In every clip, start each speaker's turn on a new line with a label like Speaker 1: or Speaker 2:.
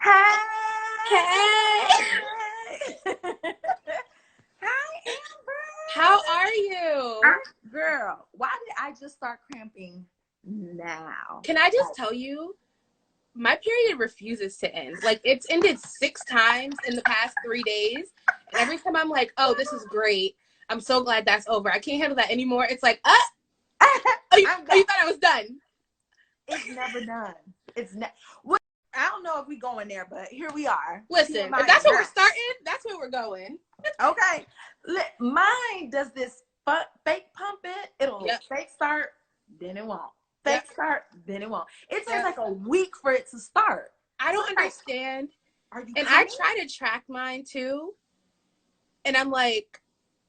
Speaker 1: Hey! Hi, Amber.
Speaker 2: How are you?
Speaker 1: Girl, why did I just start cramping now?
Speaker 2: Can I just tell you, my period refuses to end. Like, it's ended 6 times in the past 3 days. And every time I'm like, oh, this is great. I'm so glad that's over. I can't handle that anymore. It's like, you thought I was done.
Speaker 1: It's never done. I don't know if we going there, but here we are.
Speaker 2: Listen, if that's where we're starting, that's where we're going.
Speaker 1: Okay. Mine does this fake pump it. It'll fake start, then it won't. Fake start, then it won't. It takes like a week for it to start.
Speaker 2: I don't understand.
Speaker 1: Are you
Speaker 2: and I try to track mine too. And I'm like,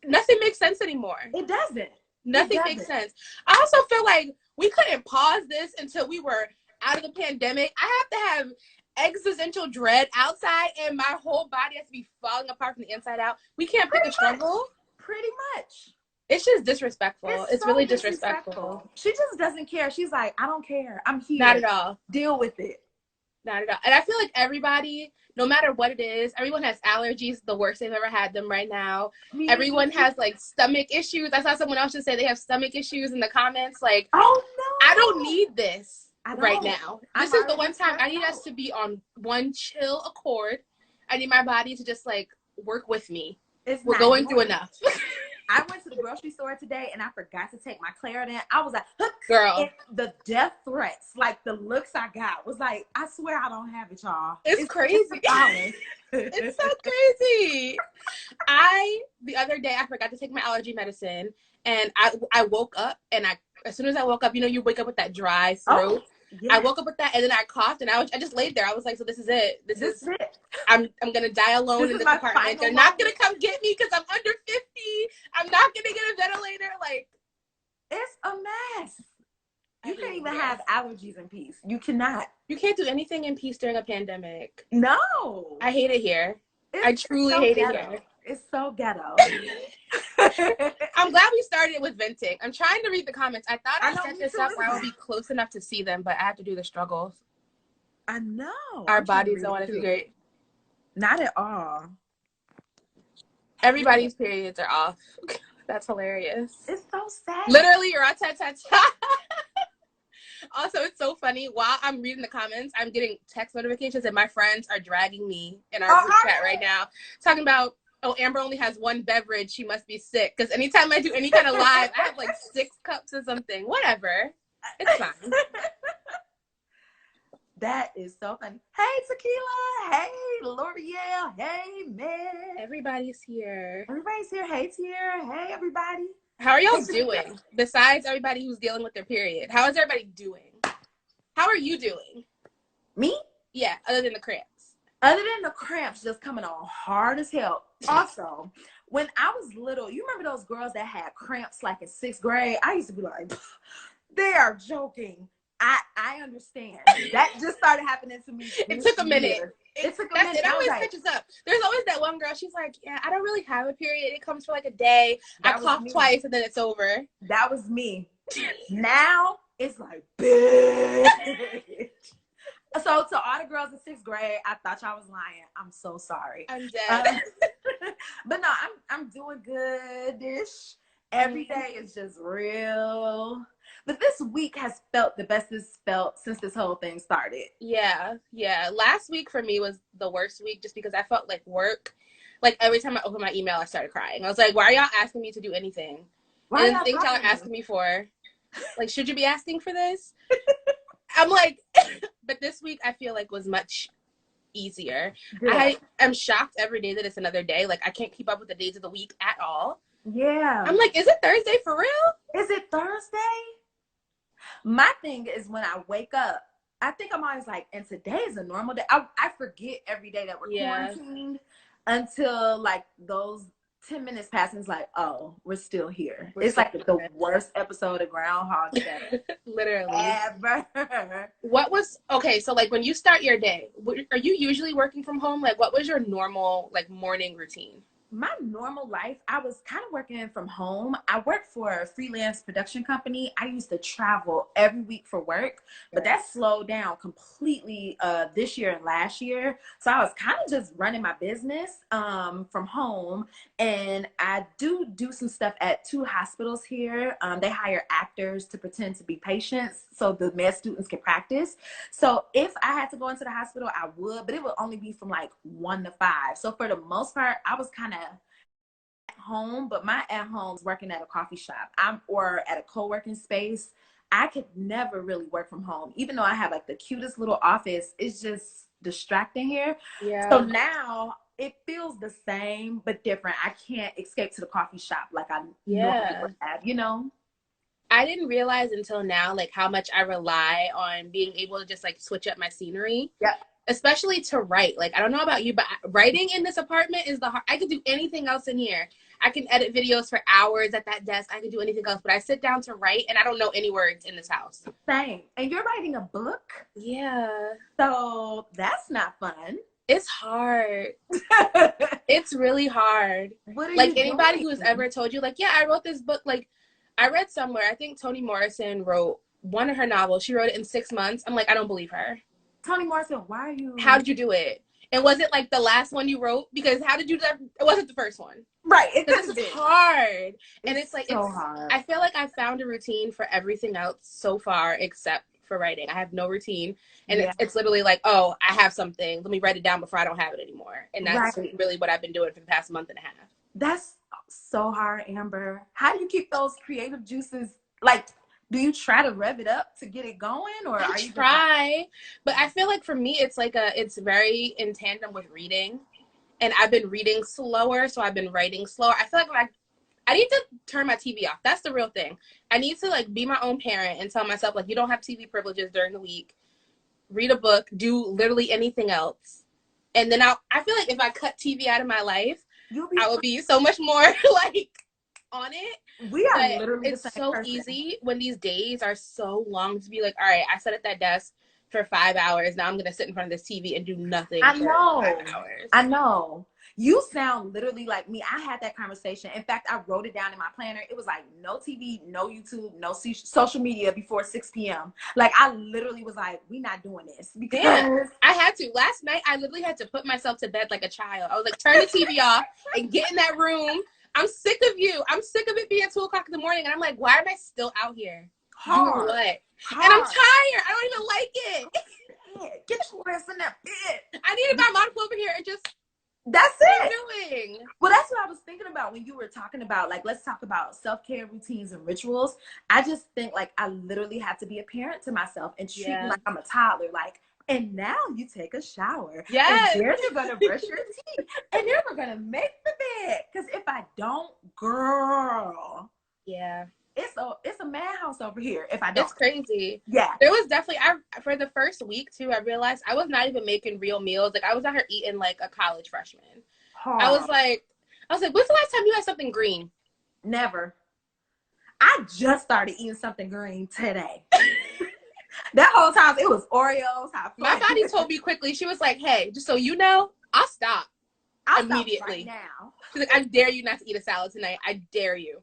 Speaker 2: nothing makes sense anymore.
Speaker 1: It doesn't.
Speaker 2: Nothing makes sense. I also feel like we couldn't pause this until we were out of the pandemic. I have to have existential dread outside and my whole body has to be falling apart from the inside out. We can't pick a struggle.
Speaker 1: Pretty much.
Speaker 2: It's just disrespectful. It's so really disrespectful.
Speaker 1: She just doesn't care. She's like, I don't care. I'm here.
Speaker 2: Not at all.
Speaker 1: Deal with it.
Speaker 2: Not at all. And I feel like everybody, no matter what it is, everyone has allergies, the worst they've ever had them right now. Everyone has like stomach issues. I saw someone else just say they have stomach issues in the comments. Like,
Speaker 1: oh no,
Speaker 2: I don't need this right now. This is the one time I need us to be on one chill accord. I need my body to just like work with me. We're going through enough.
Speaker 1: I went to the grocery store today and I forgot to take my Claritin. I was like,
Speaker 2: girl,
Speaker 1: the death threats, like the looks I got was like, I swear I don't have it, y'all.
Speaker 2: It's crazy. It's so crazy. The other day, I forgot to take my allergy medicine and I woke up and as soon as I woke up, you wake up with that dry throat. Oh. Yes. I woke up with that and then I coughed and I just laid there. I was like, so this is it. This is it. I'm gonna die alone in this apartment. They're not gonna come get me because I'm under 50. I'm not gonna get a ventilator. Like,
Speaker 1: it's a mess. You can't even have allergies in peace. You cannot.
Speaker 2: You can't do anything in peace during a pandemic.
Speaker 1: No.
Speaker 2: I hate it here. I truly hate it here.
Speaker 1: It's so ghetto.
Speaker 2: I'm glad we started with venting. I'm trying to read the comments. I thought I set this up where I would be close enough to see them, but I have to do the struggles.
Speaker 1: I know.
Speaker 2: Our bodies don't want to be great.
Speaker 1: Not at all.
Speaker 2: Everybody's periods are off. That's hilarious.
Speaker 1: It's so sad.
Speaker 2: Literally, rat-tat-tat-tat. Also, it's so funny. While I'm reading the comments, I'm getting text notifications and my friends are dragging me in our group chat right now, talking about, oh, Amber only has one beverage. She must be sick. Because anytime I do any kind of live, I have like 6 cups or something. Whatever. It's fine.
Speaker 1: That is so funny. Hey, Tequila. Hey, L'Oreal. Hey, man.
Speaker 2: Everybody's here.
Speaker 1: Everybody's here. Hey, Tier. Hey, everybody.
Speaker 2: How are y'all doing? Besides everybody who's dealing with their period. How is everybody doing? How are you doing?
Speaker 1: Me?
Speaker 2: Yeah, other than the cramps.
Speaker 1: Other than the cramps just coming on hard as hell. Also, when I was little, you remember those girls that had cramps like in 6th grade? I used to be like, they are joking. I understand. That just started happening to me.
Speaker 2: It took a minute.
Speaker 1: It took a minute.
Speaker 2: It always catches up. There's always that one girl, she's like, yeah, I don't really have a period. It comes for like a day. I cough twice and then it's over.
Speaker 1: That was me. Now it's like, bitch. So to all the girls in 6th grade, I thought y'all was lying. I'm so sorry.
Speaker 2: I'm dead.
Speaker 1: But no, I'm doing good-ish. Every day is just real. But this week has felt the best it's felt since this whole thing started.
Speaker 2: Yeah. Last week for me was the worst week just because I felt like work. Like every time I opened my email, I started crying. I was like, why are y'all asking me to do anything? And the things y'all are asking me for, like, should you be asking for this? I'm like, but this week I feel like was much easier. Good. I am shocked every day that it's another day. Like, I can't keep up with the days of the week at all.
Speaker 1: Yeah.
Speaker 2: I'm like, is it Thursday for real?
Speaker 1: Is it Thursday? My thing is when I wake up, I think I'm always like, and today is a normal day. I forget every day that we're quarantined until like those 10 minutes pass and it's like, oh, we're still here. It's like the worst episode of Groundhog Day.
Speaker 2: Literally.
Speaker 1: Ever.
Speaker 2: Okay, so like when you start your day, are you usually working from home? Like what was your normal like morning routine?
Speaker 1: my normal life, I was kind of working from home. I worked for a freelance production company. I used to travel every week for work, but that slowed down completely this year and last year. So I was kind of just running my business from home, and I do some stuff at 2 hospitals here. They hire actors to pretend to be patients so the med students can practice. So if I had to go into the hospital, I would, but it would only be from like 1 to 5. So for the most part, I was kind of at home, but my at home's working at a coffee shop. Or at a co-working space. I could never really work from home, even though I have like the cutest little office. It's just distracting here.
Speaker 2: Yeah.
Speaker 1: So now it feels the same but different. I can't escape to the coffee shop like I normally would have, you know?
Speaker 2: I didn't realize until now like how much I rely on being able to just like switch up my scenery.
Speaker 1: Yeah.
Speaker 2: Especially to write. Like I don't know about you, but writing in this apartment is the hard. I could do anything else in here. I can edit videos for hours at that desk. I can do anything else, but I sit down to write and I don't know any words in this house.
Speaker 1: Same. And you're writing a book?
Speaker 2: Yeah.
Speaker 1: So that's not fun.
Speaker 2: It's hard. It's really hard. Like anybody who's ever told you like, yeah, I wrote this book. Like I read somewhere, I think Toni Morrison wrote one of her novels. She wrote it in 6 months. I'm like, I don't believe her.
Speaker 1: Toni Morrison, why are you?
Speaker 2: How did you do it? And was it like the last one you wrote? Because how did you? It wasn't the first one,
Speaker 1: right?
Speaker 2: This is hard, and it's like
Speaker 1: so hard.
Speaker 2: I feel like I found a routine for everything else so far, except for writing. I have no routine, and it's literally like, oh, I have something. Let me write it down before I don't have it anymore, and that's really what I've been doing for the past month and a half.
Speaker 1: That's so hard, Amber. How do you keep those creative juices like? Do you try to rev it up to get it going, or
Speaker 2: I try? But I feel like for me, it's very in tandem with reading, and I've been reading slower, so I've been writing slower. I feel like I need to turn my TV off. That's the real thing. I need to like be my own parent and tell myself like, you don't have TV privileges during the week. Read a book, do literally anything else, and then I feel like if I cut TV out of my life, I would be so much more like on it.
Speaker 1: We are literally
Speaker 2: it's so easy when these days are so long to be like, all right, I sat at that desk for 5 hours. Now I'm gonna sit in front of this TV and do nothing.
Speaker 1: I know.
Speaker 2: For 5 hours.
Speaker 1: I know. You sound literally like me. I had that conversation. In fact, I wrote it down in my planner. It was like no TV, no YouTube, no social media before 6 p.m. Like I literally was like, we not doing this because
Speaker 2: I had to. Last night, I literally had to put myself to bed like a child. I was like, turn the TV off and get in that room. I'm sick of you. I'm sick of it being 2 o'clock in the morning. And I'm like, why am I still out here?
Speaker 1: Hard.
Speaker 2: What? Hard. And I'm tired. I don't even like it.
Speaker 1: Get your ass in that bed.
Speaker 2: I need my mom to come over here and just.
Speaker 1: That's it.
Speaker 2: Doing?
Speaker 1: Well, that's what I was thinking about when you were talking about, like, let's talk about self-care routines and rituals. I just think, like, I literally have to be a parent to myself and treat me like I'm a toddler. Like, and now you take a shower.
Speaker 2: Yes.
Speaker 1: And then you're going to brush your teeth. And then we're going to make the bed. Because if I don't, girl.
Speaker 2: Yeah.
Speaker 1: It's a madhouse over here if I don't.
Speaker 2: It's crazy.
Speaker 1: Yeah.
Speaker 2: There was definitely, for the first week, too, I realized I was not even making real meals. Like, I was out here eating like a college freshman. I was like, when's the last time you had something green?
Speaker 1: Never. I just started eating something green today. That whole time it was Oreos.
Speaker 2: My body told me quickly. She was like, "Hey, just so you know, I'll stop immediately
Speaker 1: right now."
Speaker 2: She's like, "I dare you not to eat a salad tonight. I dare you.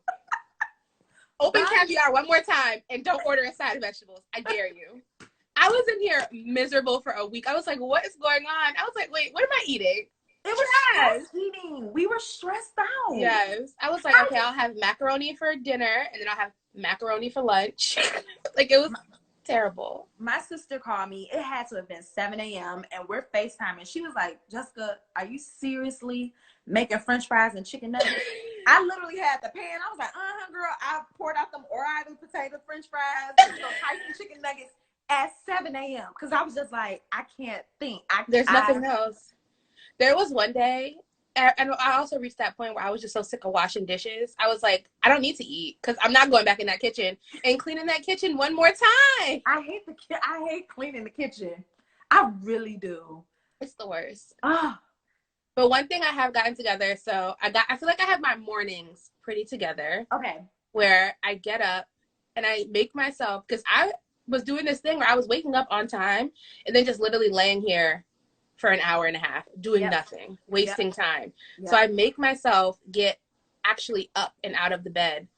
Speaker 2: Open caviar one more time and don't order a side of vegetables. I dare you." I was in here miserable for a week. I was like, "What is going on?" I was like, "Wait, what am I eating?"
Speaker 1: It was stress eating. We were stressed out.
Speaker 2: Yes. I was like, okay, I'll have macaroni for dinner and then I'll have macaroni for lunch. Like, it was terrible.
Speaker 1: My sister called me. It had to have been 7 a.m. and we're FaceTiming. She was like, Jessica, are you seriously making French fries and chicken nuggets? I literally had the pan. I was like, girl. I poured out them Ore-Ida potato French fries and some Tyson chicken nuggets at 7 a.m. because I was just like, I can't think.
Speaker 2: There's nothing else. There was one day, and I also reached that point where I was just so sick of washing dishes. I was like, I don't need to eat because I'm not going back in that kitchen and cleaning that kitchen one more time.
Speaker 1: I hate cleaning the kitchen. I really do.
Speaker 2: It's the worst.
Speaker 1: Oh.
Speaker 2: But one thing I have gotten together, so I feel like I have my mornings pretty together.
Speaker 1: Okay.
Speaker 2: Where I get up and I make myself, because I was doing this thing where I was waking up on time and then just literally laying here for an hour and a half doing nothing, wasting time. So I make myself get actually up and out of the bed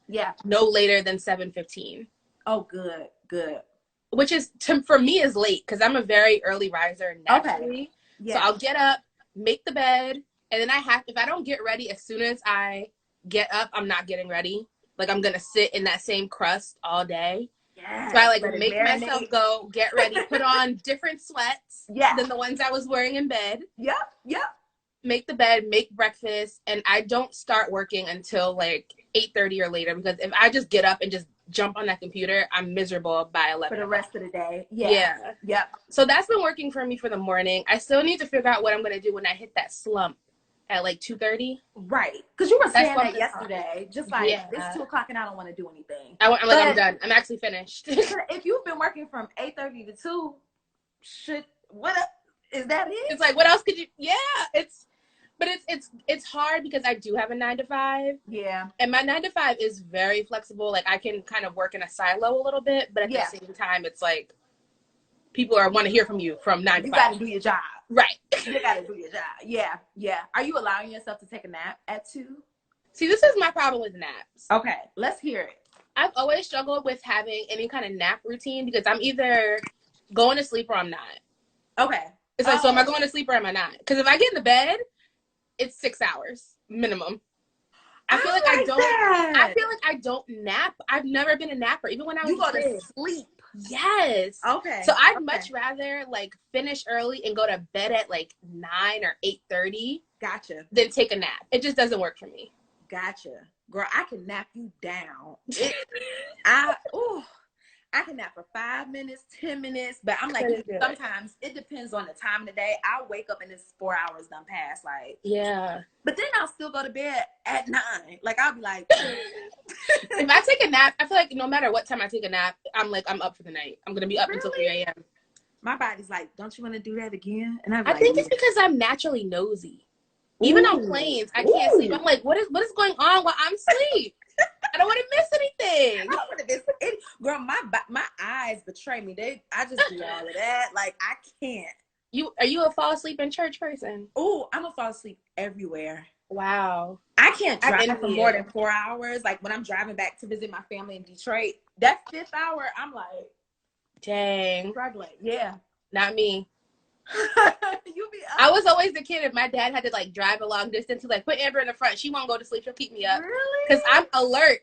Speaker 2: no later than 7:15.
Speaker 1: Oh, good.
Speaker 2: Which is, for me, is late because I'm a very early riser naturally. Okay. So I'll get up, make the bed, and then if I don't get ready as soon as I get up, I'm not getting ready. Like, I'm going to sit in that same crust all day. Yes, so I like make myself go, get ready, put on different sweats than the ones I was wearing in bed.
Speaker 1: Yep.
Speaker 2: Make the bed, make breakfast, and I don't start working until like 8:30 or later, because if I just get up and just jump on that computer, I'm miserable by 11
Speaker 1: for the rest of the day.
Speaker 2: Yep. So that's been working for me for the morning. I still need to figure out what I'm going to do when I hit that slump at like 2:30.
Speaker 1: Right. Because you were saying that yesterday. Just like, it's 2:00 and I don't want to do anything.
Speaker 2: I'm done. I'm actually finished.
Speaker 1: If you've been working from 8:30 to 2, what is that it?
Speaker 2: It's like, what else could you? Yeah, but it's hard because I do have a 9-to-5.
Speaker 1: Yeah.
Speaker 2: And my 9-to-5 is very flexible. Like, I can kind of work in a silo a little bit, but at the same time, it's like people want to hear from you from 9 to 5.
Speaker 1: You got to do your job.
Speaker 2: Right.
Speaker 1: You got to do your job. Yeah. Are you allowing yourself to take a nap at 2?
Speaker 2: See, this is my problem with naps.
Speaker 1: Okay, let's hear it.
Speaker 2: I've always struggled with having any kind of nap routine because I'm either going to sleep or I'm not.
Speaker 1: Okay.
Speaker 2: It's like, so am I going to sleep or am I not? Because if I get in the bed, it's 6 hours minimum. I feel like I don't nap. I've never been a napper, even when I was
Speaker 1: You go to sleep.
Speaker 2: Yes.
Speaker 1: Okay.
Speaker 2: So I'd much rather like finish early and go to bed at like 9 or 8:30.
Speaker 1: Gotcha.
Speaker 2: Than take a nap. It just doesn't work for me.
Speaker 1: Gotcha. Girl, I can nap you down. I can nap for 5 minutes, 10 minutes, but I'm like, sometimes it depends on the time of the day. I'll wake up and it's 4 hours done past. Like,
Speaker 2: yeah.
Speaker 1: But then I'll still go to bed at 9. Like, I'll be like,
Speaker 2: if I take a nap, I feel like no matter what time I take a nap, I'm up for the night. I'm going to be up until 3 a.m.
Speaker 1: My body's like, don't you want to do that again? And
Speaker 2: I think it's because I'm naturally nosy. Even on planes, I can't sleep. I'm like, what is going on while I'm asleep? I don't want to miss anything.
Speaker 1: I don't want to miss it. Girl, my eyes betray me. I just do all of that. Like, I can't.
Speaker 2: Are you a fall asleep in church person?
Speaker 1: Oh, I'm a fall asleep everywhere.
Speaker 2: Wow.
Speaker 1: I can't drive for more than 4 hours. Like, when I'm driving back to visit my family in Detroit, that 5th hour, I'm like,
Speaker 2: dang.
Speaker 1: Struggling. Yeah.
Speaker 2: Not me. I was always the kid. If my dad had to like drive a long distance, he's like, put Amber in the front. She won't go to sleep. She'll keep me up.
Speaker 1: Really?
Speaker 2: Because I'm alert.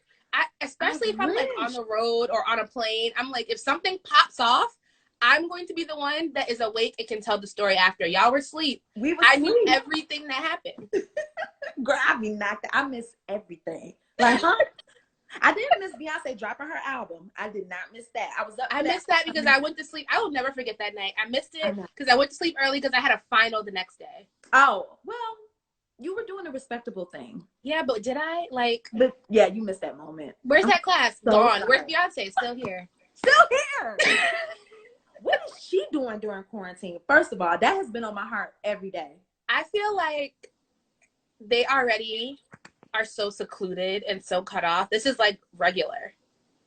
Speaker 2: Especially if I'm like on the road or on a plane. I'm like, if something pops off, I'm going to be the one that is awake and can tell the story after. Y'all were asleep. I knew everything that happened.
Speaker 1: Girl, I be knocked out. I miss everything. Like, huh? I didn't miss Beyonce dropping her album. I did not miss that. I
Speaker 2: missed that because I went to sleep. I will never forget that night. I missed it because I went to sleep early because I had a final the next day.
Speaker 1: Oh, well, you were doing a respectable thing.
Speaker 2: Yeah, but did I?
Speaker 1: But yeah, you missed that moment.
Speaker 2: Where's that class? Gone. Where's Beyonce? Still here.
Speaker 1: Still here. What is she doing during quarantine? First of all, that has been on my heart every day.
Speaker 2: I feel like they already are so secluded and so cut off. This is like regular.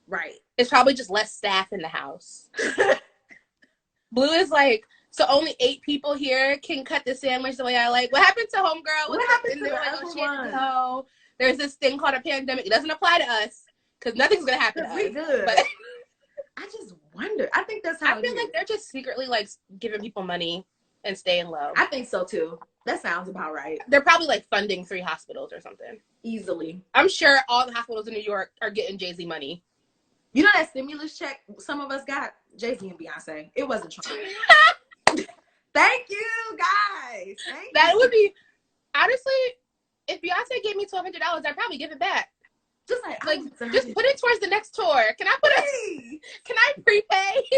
Speaker 1: Right.
Speaker 2: It's probably just less staff in the house. Blue is like, so only 8 people here can cut the sandwich the way I like. What happened to homegirl?
Speaker 1: What happened to everyone?
Speaker 2: There's this thing called a pandemic. It doesn't apply to us because nothing's going to happen to us.
Speaker 1: Good.
Speaker 2: But
Speaker 1: I just wonder. I think that's how
Speaker 2: I feel like they're just secretly like giving people money and staying low.
Speaker 1: I think so too. That sounds about right.
Speaker 2: They're probably like funding 3 hospitals or something.
Speaker 1: Easily.
Speaker 2: I'm sure all the hospitals in New York are getting Jay-Z money.
Speaker 1: You know that stimulus check some of us got? Jay-Z and Beyonce. It wasn't Trump. Thank you, guys.
Speaker 2: That would be, honestly, if Beyonce gave me $1,200, I'd probably give it back.
Speaker 1: Just
Speaker 2: put it towards the next tour. Can I prepay?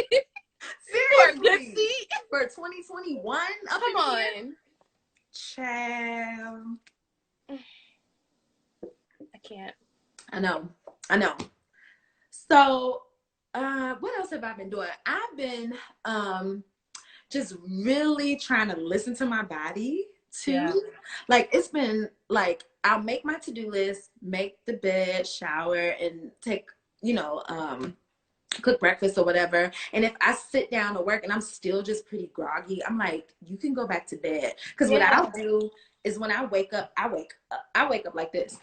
Speaker 1: Seriously.
Speaker 2: For a good seat?
Speaker 1: For 2021?
Speaker 2: Come on.
Speaker 1: Child.
Speaker 2: I can't.
Speaker 1: I know. So, what else have I been doing? I've been just really trying to listen to my body too. Yeah. Like, it's been like, I'll make my to-do list, make the bed, shower, and take, cook breakfast or whatever. And if I sit down to work and I'm still just pretty groggy, I'm like, you can go back to bed. Because what I'll do is when I wake up like this.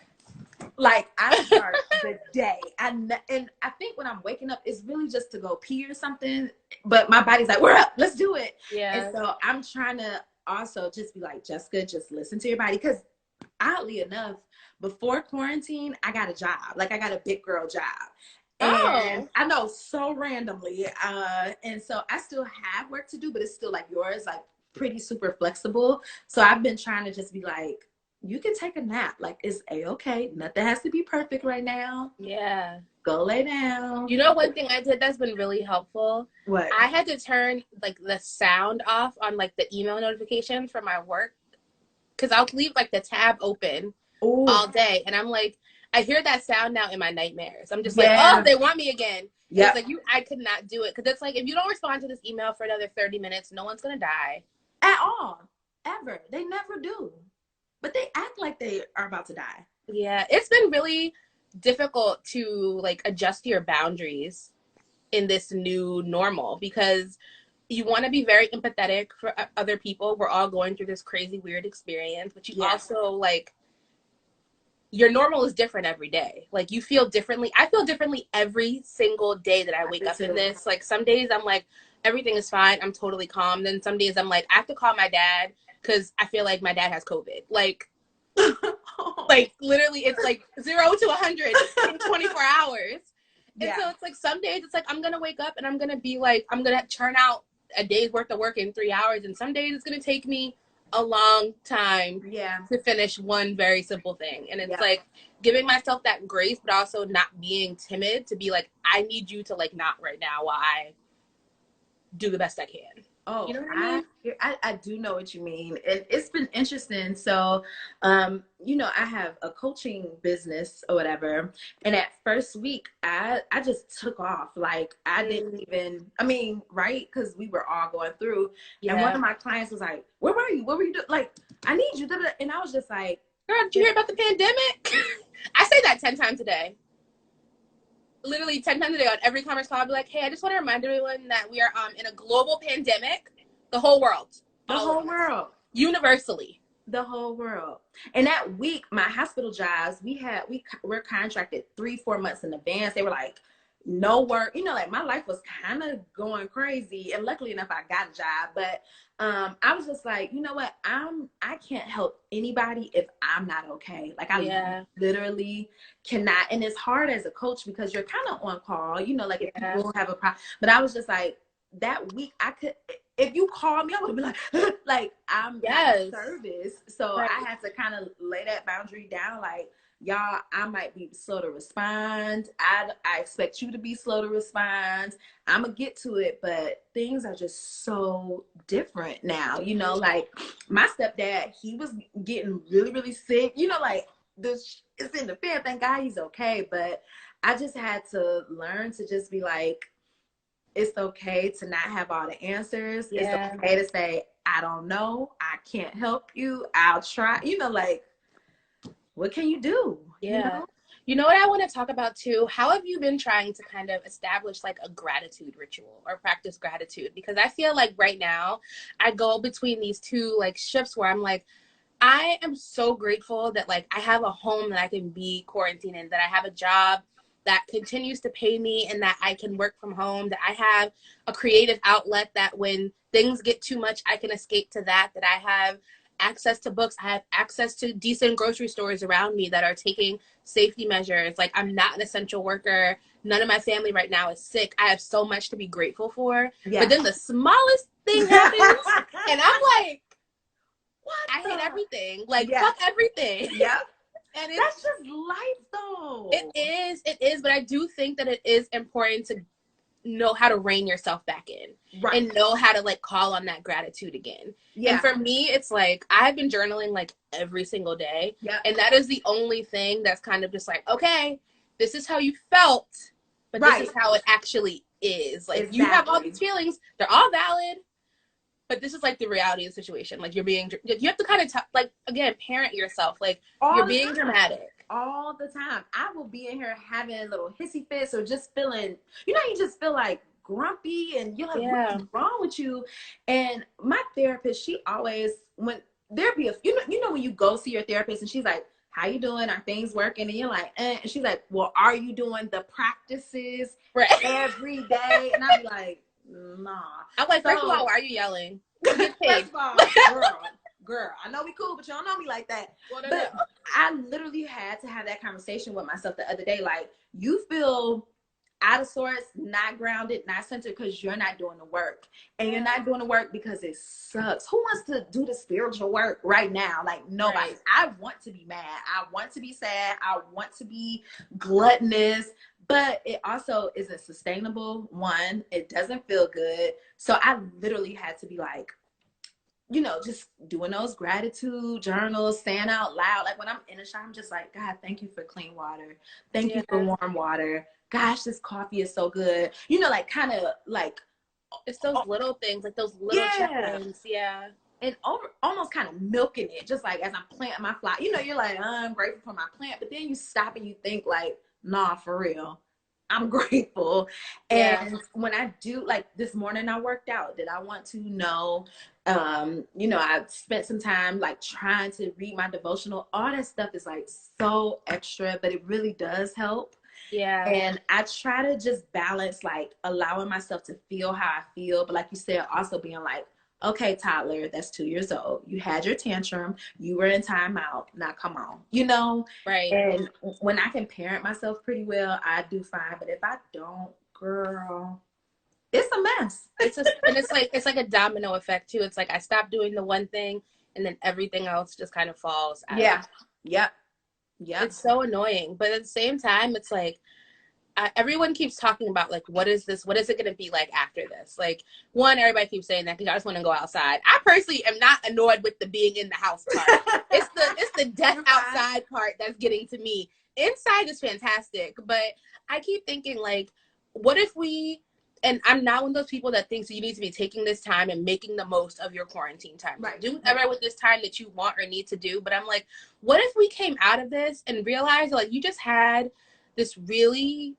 Speaker 1: Like I start the day. And I think when I'm waking up, it's really just to go pee or something. But my body's like, we're up, let's do it.
Speaker 2: Yeah.
Speaker 1: And so I'm trying to also just be like, Jessica, just listen to your body. Because oddly enough, before quarantine, I got a job. Like I got a big girl job. And I know, so randomly. And so I still have work to do, but it's still like yours, like pretty super flexible. So I've been trying to just be like, you can take a nap. Like it's A-okay. Nothing has to be perfect right now.
Speaker 2: Yeah.
Speaker 1: Go lay down.
Speaker 2: You know, one thing I did that's been really helpful?
Speaker 1: What?
Speaker 2: I had to turn like the sound off on like the email notifications for my work. Cause I'll leave like the tab open all day. And I'm like, I hear that sound now in my nightmares. I'm just like, oh, they want me again. Yeah. It's like I could not do it. Cause it's like, if you don't respond to this email for another 30 minutes, no one's going to die.
Speaker 1: At all. Ever. They never do. But they act like they are about to die.
Speaker 2: Yeah. It's been really difficult to like adjust your boundaries in this new normal because you want to be very empathetic for other people. We're all going through this crazy, weird experience, but you also like, your normal is different every day. Like you feel differently. I feel differently every single day that I wake up in this. Like some days I'm like, everything is fine. I'm totally calm. Then some days I'm like, I have to call my dad because I feel like my dad has COVID. Like, like literally it's like 0 to 100 in 24 hours. And so it's like some days it's like, I'm going to wake up and I'm going to be like, I'm going to churn out a day's worth of work in 3 hours. And some days it's going to take me a long time to finish one very simple thing. And it's like giving myself that grace, but also not being timid to be like, I need you to like not right now while I do the best I can.
Speaker 1: Oh,
Speaker 2: you know what I mean?
Speaker 1: I do know what you mean. And it's been interesting. So, you know, I have a coaching business or whatever. And at first week, I just took off. Like I didn't even, I mean, right? Because we were all going through. And one of my clients was like, where were you? What were you doing? Like, I need you. And I was just like,
Speaker 2: girl, did you hear about the pandemic? I say that 10 times a day. Literally 10 times a day on every conference call, I'll be like, hey, I just want to remind everyone that we are in a global pandemic. The whole world.
Speaker 1: The whole world.
Speaker 2: Universally.
Speaker 1: The whole world. And that week, my hospital jobs, we're contracted 3-4 months in advance. They were like, no work. You know, like my life was kind of going crazy. And luckily enough, I got a job. But I was just like, you know what? I can't help anybody if I'm not okay. Like I literally cannot. And it's hard as a coach because you're kind of on call, you know, like if people have a problem. But I was just like, that week I could, if you called me, I would be like, I'm not service. So I had to kind of lay that boundary down. Like, y'all, I might be slow to respond. I expect you to be slow to respond. I'm going to get to it, but things are just so different now. You know, like my stepdad, he was getting really, really sick. You know, like this is in the fan. Thank God he's okay. But I just had to learn to just be like, it's okay to not have all the answers. It's okay to say, I don't know. I can't help you. I'll try. You know, like, what can you do?
Speaker 2: You know what I want to talk about too? How have you been trying to kind of establish like a gratitude ritual or practice gratitude? Because I feel like right now I go between these two like shifts where I'm like, I am so grateful that like I have a home that I can be quarantined in, that I have a job that continues to pay me and that I can work from home, that I have a creative outlet, that when things get too much, I can escape to that I have access to books, I have access to decent grocery stores around me that are taking safety measures. Like I'm not an essential worker. None of my family right now is sick. I have so much to be grateful for. But then the smallest thing happens and I'm like, what? I hate everything. Like fuck everything.
Speaker 1: And that's just life though.
Speaker 2: It is, but I do think that it is important to know how to rein yourself back in and know how to like call on that gratitude again. And for me, it's like I've been journaling like every single day. And that is the only thing that's kind of just like, okay, this is how you felt, but this is how it actually is. Like you have all these feelings, they're all valid, but this is like the reality of the situation. Like you have to kind of like, again, parent yourself. Like you're being dramatic.
Speaker 1: all the time. I will be in here having little hissy fits or just feeling, you know, you just feel like grumpy and you're like, what's wrong with you? And my therapist, she always, when there be a, you know, when you go see your therapist and she's like, how you doing? Are things working? And you're like, and she's like, well, are you doing the practices every day? And I'd be like, nah.
Speaker 2: I'm like, first of all, why are you yelling?
Speaker 1: First of all, girl, I know we cool, but you don't know me like that. Well, but I literally had to have that conversation with myself the other day. Like, you feel out of sorts, not grounded, not centered because you're not doing the work. And you're not doing the work because it sucks. Who wants to do the spiritual work right now? Like, nobody. Right. I want to be mad. I want to be sad. I want to be gluttonous. But it also isn't sustainable. One, it doesn't feel good. So I literally had to be like, you know, just doing those gratitude journals, saying out loud. Like when I'm in a shower, I'm just like, God, thank you for clean water. Thank you for warm water. Gosh, this coffee is so good. You know, like kind of like.
Speaker 2: It's those little things, like those little check-ins. Yeah.
Speaker 1: And almost kind of milking it, just like as I'm planting my flower. You know, you're like, I'm grateful for my plant. But then you stop and you think like, nah, for real. I'm grateful. And when I do, like this morning I worked out. Did I want to? No. You know, I spent some time like trying to read my devotional. All that stuff is like so extra, but it really does help.
Speaker 2: Yeah.
Speaker 1: And I try to just balance like allowing myself to feel how I feel. But like you said, also being like, okay, toddler, that's 2 years old. You had your tantrum. You were in timeout. Now come on, you know?
Speaker 2: Right.
Speaker 1: And when I can parent myself pretty well, I do fine. But if I don't, girl, it's a mess.
Speaker 2: And it's like a domino effect too. It's like I stop doing the one thing and then everything else just kind of falls out.
Speaker 1: Yep.
Speaker 2: It's so annoying. But at the same time, it's like, everyone keeps talking about like, what is this? What is it going to be like after this? Like, one, everybody keeps saying that because I just want to go outside. I personally am not annoyed with the being in the house part. It's the death outside part that's getting to me. Inside is fantastic, but I keep thinking like, what if we? And I'm not one of those people that thinks you need to be taking this time and making the most of your quarantine time.
Speaker 1: Right.
Speaker 2: Do whatever with this time that you want or need to do. But I'm like, what if we came out of this and realized like you just had this really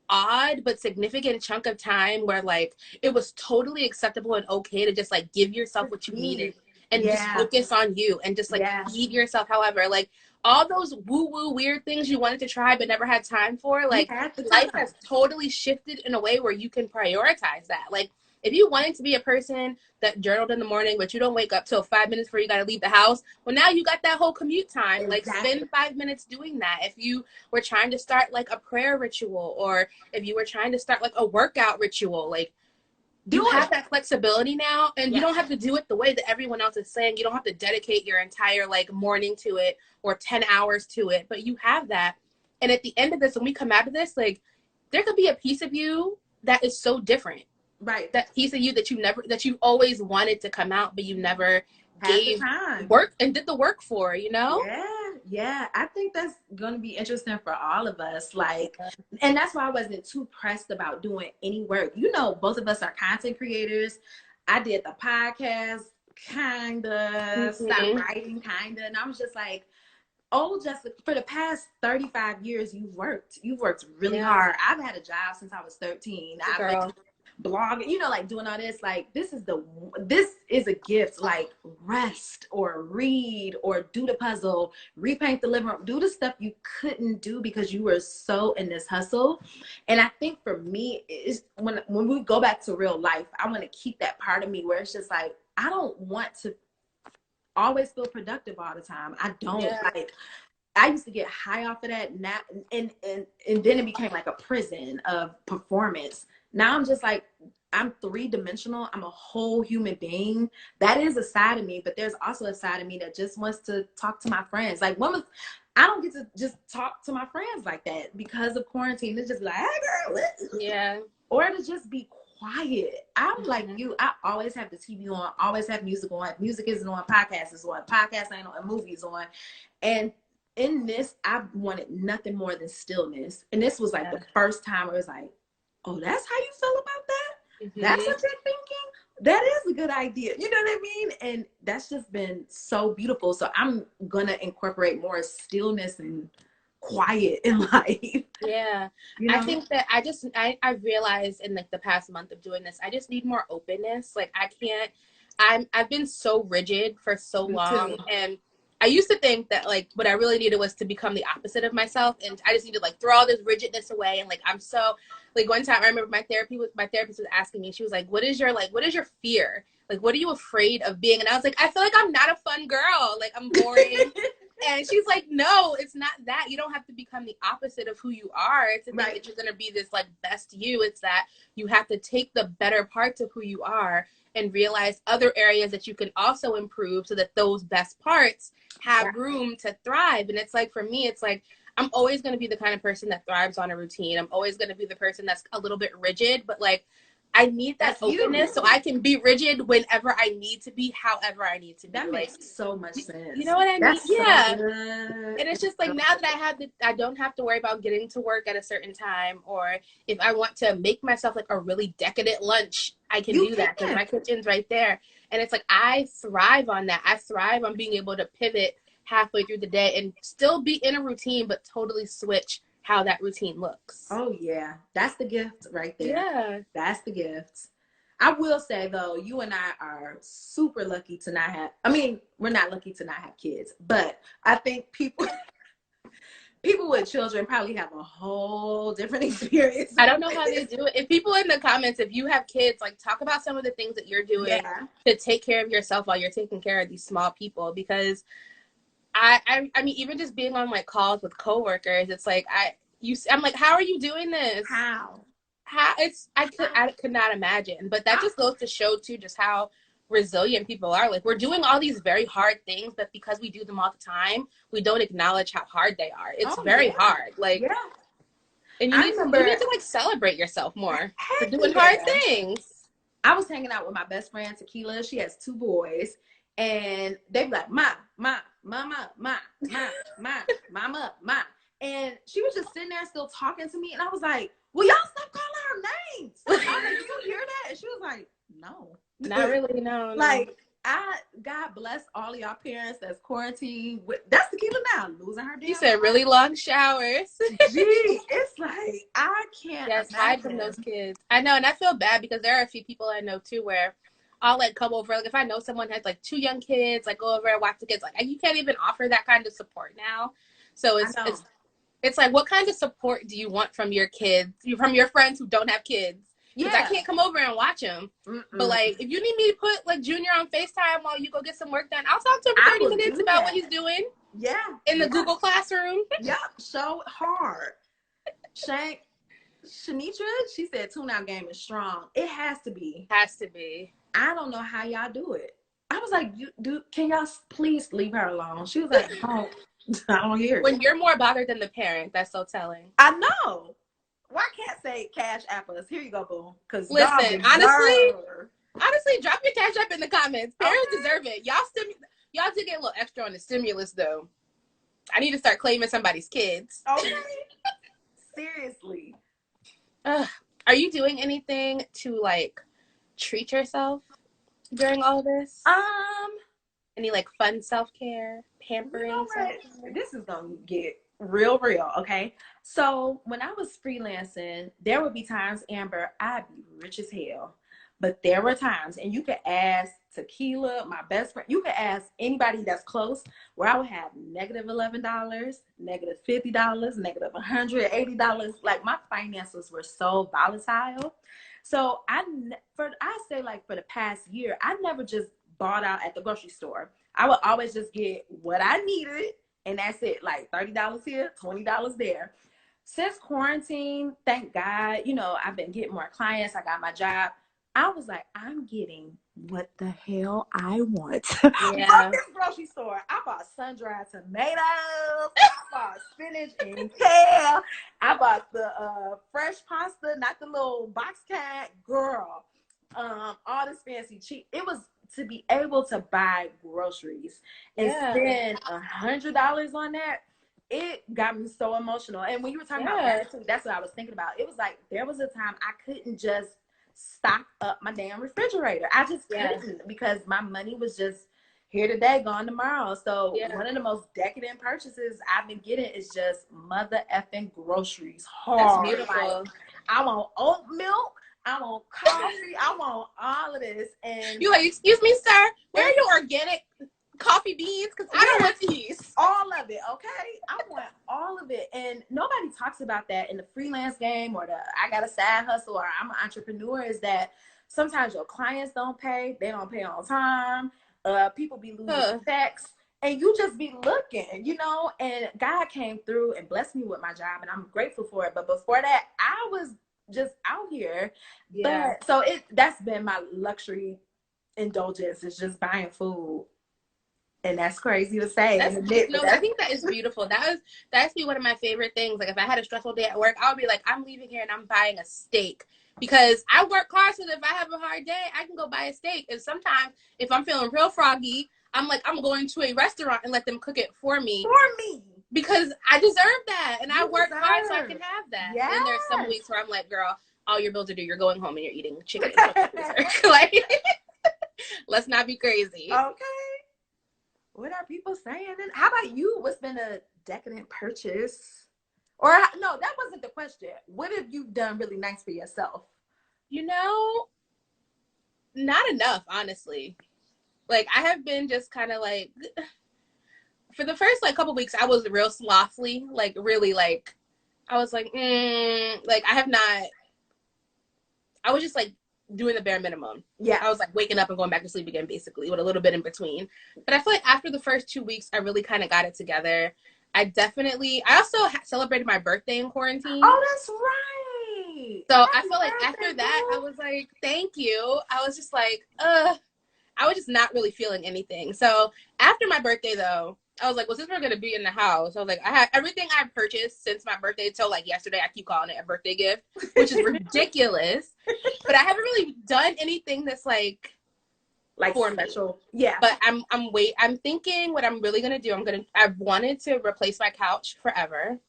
Speaker 2: odd but significant chunk of time where like it was totally acceptable and okay to just like give yourself what you needed and just focus on you and just like feed yourself. However, like all those woo-woo weird things you wanted to try but never had time for, like life has totally shifted in a way where you can prioritize that. Like if you wanted to be a person that journaled in the morning, but you don't wake up till 5 minutes before you got to leave the house, well, now you got that whole commute time. Like spend 5 minutes doing that. If you were trying to start like a prayer ritual, or if you were trying to start like a workout ritual, like you have that flexibility now, and you don't have to do it the way that everyone else is saying. You don't have to dedicate your entire like morning to it or 10 hours to it, but you have that. And at the end of this, when we come out of this, like there could be a piece of you that is so different.
Speaker 1: Right.
Speaker 2: That piece of you that you always wanted to come out, but you never gave work and did the work for, you know?
Speaker 1: Yeah. I think that's going to be interesting for all of us. Like, and that's why I wasn't too pressed about doing any work. You know, both of us are content creators. I did the podcast, stopped writing, and I was just like, oh, Jessica, for the past 35 years, you've worked really hard. I've had a job since I was 13. I've blogging, you know, like doing all this. Like this is a gift. Like rest or read or do the puzzle, repaint the living room, do the stuff you couldn't do because you were so in this hustle. And I think for me, is when we go back to real life, I want to keep that part of me where it's just like I don't want to always feel productive all the time. I don't like. I used to get high off of that, now, and then it became like a prison of performance. Now I'm just like, I'm 3-dimensional. I'm a whole human being. That is a side of me, but there's also a side of me that just wants to talk to my friends. Like I don't get to just talk to my friends like that because of quarantine. It's just like, hey girl,
Speaker 2: yeah.
Speaker 1: Or to just be quiet. I'm like you. I always have the TV on, always have music on. If music isn't on, podcast is on. Podcast ain't on, movies on. And in this, I wanted nothing more than stillness. And this was like the first time where it was like, oh, that's how you feel about that? That's what you're thinking? That is a good idea. You know what I mean? And that's just been so beautiful. So I'm gonna incorporate more stillness and quiet in life.
Speaker 2: Yeah.
Speaker 1: You know?
Speaker 2: I think that I realized in like the past month of doing this, I just need more openness. Like I've been so rigid for so
Speaker 1: Me
Speaker 2: long,
Speaker 1: too.
Speaker 2: and I used to think that like what I really needed was to become the opposite of myself, and I just needed to like throw all this rigidness away. And like I'm so like one time I remember my therapist was asking me, she was like, what is your fear? Like what are you afraid of being? And I was like, I feel like I'm not a fun girl. Like I'm boring. And she's like, no, it's not that. You don't have to become the opposite of who you are to think that you're going to be this like best you. It's that you have to take the better parts of who you are and realize other areas that you can also improve so that those best parts have room to thrive. And it's like, for me, it's like, I'm always going to be the kind of person that thrives on a routine. I'm always going to be the person that's a little bit rigid, but like, I need that openness so I can be rigid whenever I need to be, however I need to be.
Speaker 1: That makes so much sense.
Speaker 2: You know what I mean?
Speaker 1: That's
Speaker 2: yeah.
Speaker 1: So
Speaker 2: and it's just like now that I don't have to worry about getting to work at a certain time, or if I want to make myself like a really decadent lunch, I can do that because my kitchen's right there. And it's like I thrive on that. I thrive on being able to pivot halfway through the day and still be in a routine, but totally switch how that routine looks.
Speaker 1: Oh yeah, that's the gift right there.
Speaker 2: Yeah,
Speaker 1: that's the gift. I will say though, you and I are super lucky to not have. I mean, we're not lucky to not have kids, but I think people with children probably have a whole different experience.
Speaker 2: I don't know how they do it. If people in the comments, if you have kids, like talk about some of the things that you're doing to take care of yourself while you're taking care of these small people, because I mean, even just being on like calls with coworkers, it's like I'm like, how are you doing this?
Speaker 1: How
Speaker 2: I could not imagine. But that just goes to show too just how resilient people are. Like we're doing all these very hard things, but because we do them all the time, we don't acknowledge how hard they are. It's very hard. Like and you need to like celebrate yourself more for doing hard things.
Speaker 1: I was hanging out with my best friend Tequila. She has 2 boys. And they'd be like, Ma, mama. And she was just sitting there still talking to me. And I was like, well, y'all stop calling her names. I was like, did you hear that? And she was like, no.
Speaker 2: Not really, no.
Speaker 1: Like, God bless all of y'all parents that's quarantined. That's Tequila now, losing her damn.
Speaker 2: You said really long showers.
Speaker 1: Gee, it's like, I can't.
Speaker 2: Yes, hide from those kids. I know, and I feel bad because there are a few people I know too where I'll like come over. Like if I know someone has like 2 young kids, like go over and watch the kids. Like you can't even offer that kind of support now. So it's like, what kind of support do you want from your kids, from your friends who don't have kids? Because I can't come over and watch them. But like, if you need me to put like Junior on FaceTime while you go get some work done, I'll talk to him for 30 minutes about what he's doing.
Speaker 1: Yeah.
Speaker 2: In the Google Classroom.
Speaker 1: Yep. So hard. Shanitra, she said tune-out game is strong. It has to be.
Speaker 2: Has to be.
Speaker 1: I don't know how y'all do it. I was like, can y'all please leave her alone? She was like, oh, I don't hear it.
Speaker 2: When you're more bothered than the parent, that's so telling.
Speaker 1: I know. Well, I can't say cash app us. Here you go, boo. Because
Speaker 2: listen, honestly, drop your cash app in the comments. Parents deserve it. Y'all did get a little extra on the stimulus though. I need to start claiming somebody's kids.
Speaker 1: Okay. Seriously.
Speaker 2: Are you doing anything to like treat yourself during all this? Any like fun self-care, pampering?
Speaker 1: You know what? This is gonna get real, okay? So when I was freelancing, there would be times, Amber, I'd be rich as hell. But there were times, and you could ask Tequila, my best friend, you could ask anybody that's close, where I would have $-11, $-50, $180. Like my finances were so volatile. So I say like for the past year, I never just bought out at the grocery store. I would always just get what I needed, and that's it. Like $30 here, $20 there. Since quarantine, thank God, I've been getting more clients. I got my job. I was like, I'm getting what the hell I want.
Speaker 2: Yeah.
Speaker 1: From this grocery store. I bought sun-dried tomatoes. I bought spinach and kale. I bought the fresh pasta, not the little box kind. Girl, all this fancy cheap. It was to be able to buy groceries and spend $100 on that. It got me so emotional. And when you were talking about gratitude, that's what I was thinking about. It was like there was a time I couldn't just stock up my damn refrigerator. I just couldn't, because my money was just here today, gone tomorrow. So one of the most decadent purchases I've been getting is just mother effing groceries. Hard.
Speaker 2: That's beautiful.
Speaker 1: Like, I want oat milk. I want coffee. I want all of this. And
Speaker 2: you like, excuse me, sir, where are your organic coffee beans? Because I don't want these.
Speaker 1: All of it, okay? I want all of it. And nobody talks about that in the freelance game, or the I got a side hustle, or I'm an entrepreneur, is that sometimes your clients don't pay. They don't pay on time. People be losing checks. And you just be looking, you know? And God came through and blessed me with my job, and I'm grateful for it. But before that, I was just out here. But so that's been my luxury indulgence, is just buying food. And that's crazy to say.
Speaker 2: I think that is beautiful. That's be one of my favorite things. Like, if I had a stressful day at work, I would be like, I'm leaving here and I'm buying a steak, because I work hard, so that if I have a hard day, I can go buy a steak. And sometimes if I'm feeling real froggy, I'm like, I'm going to a restaurant and let them cook it for me. Because I deserve that. And I work hard so I can have that. Yes. And there's some weeks where I'm like, girl, all your bills are due. You're going home and you're eating chicken. Like, let's not be crazy.
Speaker 1: Okay. What are people saying? And how about you? What's been a decadent purchase? Or no, that wasn't the question. What have you done really nice for yourself?
Speaker 2: You know, not enough, honestly. Like, I have been just kind of like, for the first like couple weeks, I was real slothfully, like really like, I was like, like I was just like doing the bare minimum.
Speaker 1: Yeah.
Speaker 2: I was like waking up and going back to sleep again, basically, with a little bit in between. But I feel like after the first 2 weeks, I really kind of got it together. I also celebrated my birthday in quarantine.
Speaker 1: Oh, that's right.
Speaker 2: So I feel like after that, I was like, thank you. I was just like, I was just not really feeling anything. So after my birthday, though, I was like, well, since we're going to be in the house, I was like, I have everything I've purchased since my birthday till like yesterday. I keep calling it a birthday gift, which is ridiculous. But I haven't really done anything that's like for
Speaker 1: special.
Speaker 2: Me. Yeah. But I'm thinking what I'm really going to do. I've wanted to replace my couch forever.